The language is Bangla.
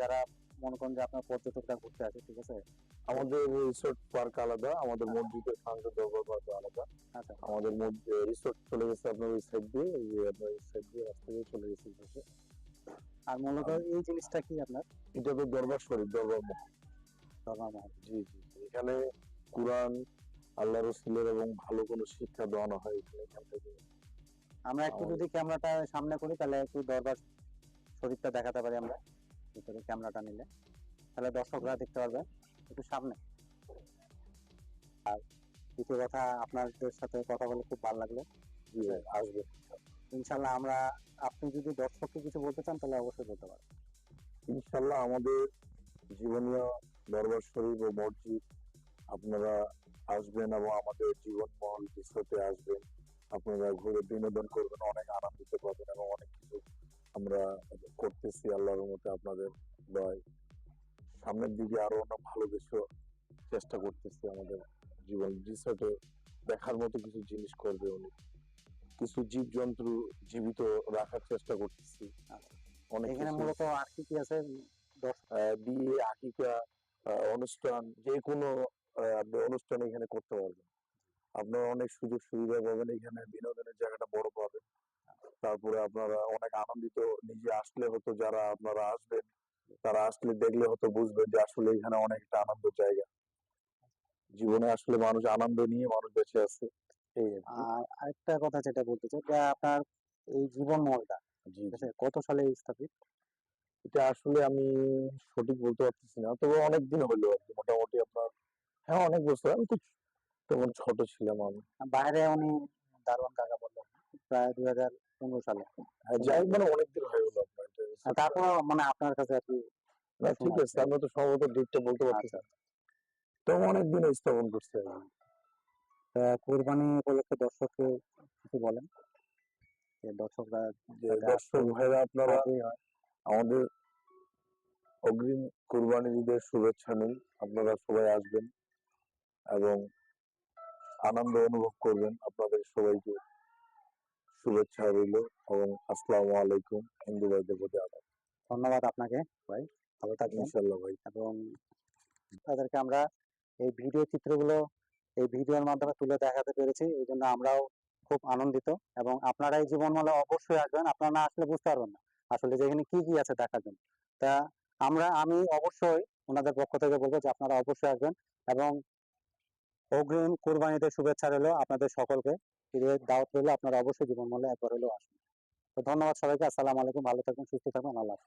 যারা মনে করেন যে আপনার পর্যটকরা ঘুরতে আসে, ঠিক আছে? আমাদের রিসোর্ট পার্ক আলাদা, আমাদের মসজিদের সংসদ দরবার পার্ক আলাদা। আচ্ছা, আমাদের মধ্যে রিসোর্ট চলে গেছে আপনার ওই সাইড দিয়ে, এই যে আপনার এই সাইড দিয়ে রাস্তা দিয়ে চলে গেছে এই পাশে। আর মূলত এই জিনিসটা কি আপনার এটা তো দরবার শরীফ, দরবার মহল। দরবার মহল? জি জি জি। এখানে কোরআন, আল্লাহ রসুলের এবং ভালো কোনো শিক্ষা দেওয়ানো হয় এখান থেকে। আমরা একটু আমাদের যদি ক্যামেরাটা সামনে করি তাহলে একটু দরবার শরীফটা দেখাতে পারি আমরা, ভিতরে ক্যামেরাটা নিলে, তাহলে দর্শকরা দেখতে পারবে। একটু সামনে। আর দ্বিতীয় কথা, আপনাদের সাথে কথা বলে খুব ভালো লাগলো। জি, আসবে। ইনশাল্লাহ আমরা, আপনি যদি দর্শককে কিছু বলতে চান তাহলে অবশ্যই বলতে পারেন। ইনশাল্লাহ আমাদের জীবনীয় দরবার শরীফ ও মসজিদ আপনারা আসবেন এবং আমাদের জীবন মহল রিসোর্টে আসবেন। আপনারা ঘুরে বিনোদন করবেন, অনেক আনন্দিত পাবেন এবং অনেক কিছু আমরা করতেছি আল্লাহর মতে আপনাদের দয়। সামনের দিকে আরো অনেক ভালো কিছু চেষ্টা করতেছি। আমাদের জীবন রিসোর্টে দেখার মতো কিছু জিনিস করবে উনি, কিছু জীবজন্তু জীবিত রাখার চেষ্টা করতেছি। অনেক এখানে কিছু মূলত আর কি কি আছে? বিয়ে, আকিকা, অনুষ্ঠান, যে কোনো আপনি অনুষ্ঠান এখানে করতে পারবেন। আপনারা অনেক সুযোগ সুবিধা পাবেন এখানে, বিনোদনের জায়গাটা বড় পাবেন। তারপরে আপনারা অনেক আনন্দিত, নিজে আসলে হতো, যারা আপনারা আসবেন তারা আসলে দেখলে হয়তো বুঝবেন যে আসলে এখানে অনেক একটা আনন্দের জায়গা। জীবনে আসলে মানুষ আনন্দ নিয়ে মানুষ বেঁচে আছে, এই আর কি। আর আরেকটা কথা যেটা বলতে চাই যে আপনার এই জীবন মহলটা, জি ঠিক জি। আছে, কত সালে স্থাপিত? এটা আসলে আমি সঠিক বলতে পারতেছি না, তবে অনেকদিন হলো আর কি, মোটামুটি আপনার, হ্যাঁ অনেক বছর। আমি তো তেমন ছোট ছিলাম আমি। বাইরে উনি দারোয়ান কাকা বললেন প্রায় 2015 সালে। হ্যাঁ, যাই হোক, মানে অনেকদিন হয়ে গেল আপনার এটা রিসার্চটা। তারপর মানে আপনার কাছে আর কি না ঠিক শোনা আছে, যাচ্ছে। আমরা তো সম্ভবত ডেটটা বলতে পারতেছি আচ্ছা, না। তো অনেকদিন স্থাপন করছে আর কি। কোরবানি উপলক্ষে দর্শককে কিছু বলেন, যে দর্শকরা যে যাতে দর্শক আসতে ভাইরা আপনারা আগ্রহী হয়। আমাদের অগ্রিম কুরবানি ঈদের শুভেচ্ছা নিন। আপনারা সবাই আসবেন এবং আনন্দ অনুভব করবেন। আপনাদের সবাইকে শুভেচ্ছা রইল এবং আসসালামু আলাইকুম। হিন্দু ভাইদের প্রতি আদাব। ধন্যবাদ আপনাকে ভাই, ভালো থাকবেন। ইনশাল্লাহ ভাই। এবং তাদেরকে আমরা এই ভিডিও চিত্রগুলো এই ভিডিওর মাধ্যমে তুলে দেখাতে পেরেছি, এই জন্য আমরাও খুব আনন্দিত। এবং আপনারা এই জীবনমালা অবশ্যই আসবেন, আপনারা না আসলে বুঝতে পারবেন না আসলে যে এখানে কি কি আছে দেখার জন্য। তা আমি অবশ্যই ওনাদের পক্ষ থেকে বলবো যে আপনারা অবশ্যই আসবেন। এবং অগ্রিম কোরবানিতে শুভেচ্ছা রইলো আপনাদের সকলকে, ঈদের দাওয়াত রইলো, আপনারা অবশ্যই জীবনমালা একবার হলেও আসবেন। তো ধন্যবাদ সবাইকে, আসসালামু আলাইকুম, ভালো থাকবেন, সুস্থ থাকবেন, আল্লাহ হাফেজ।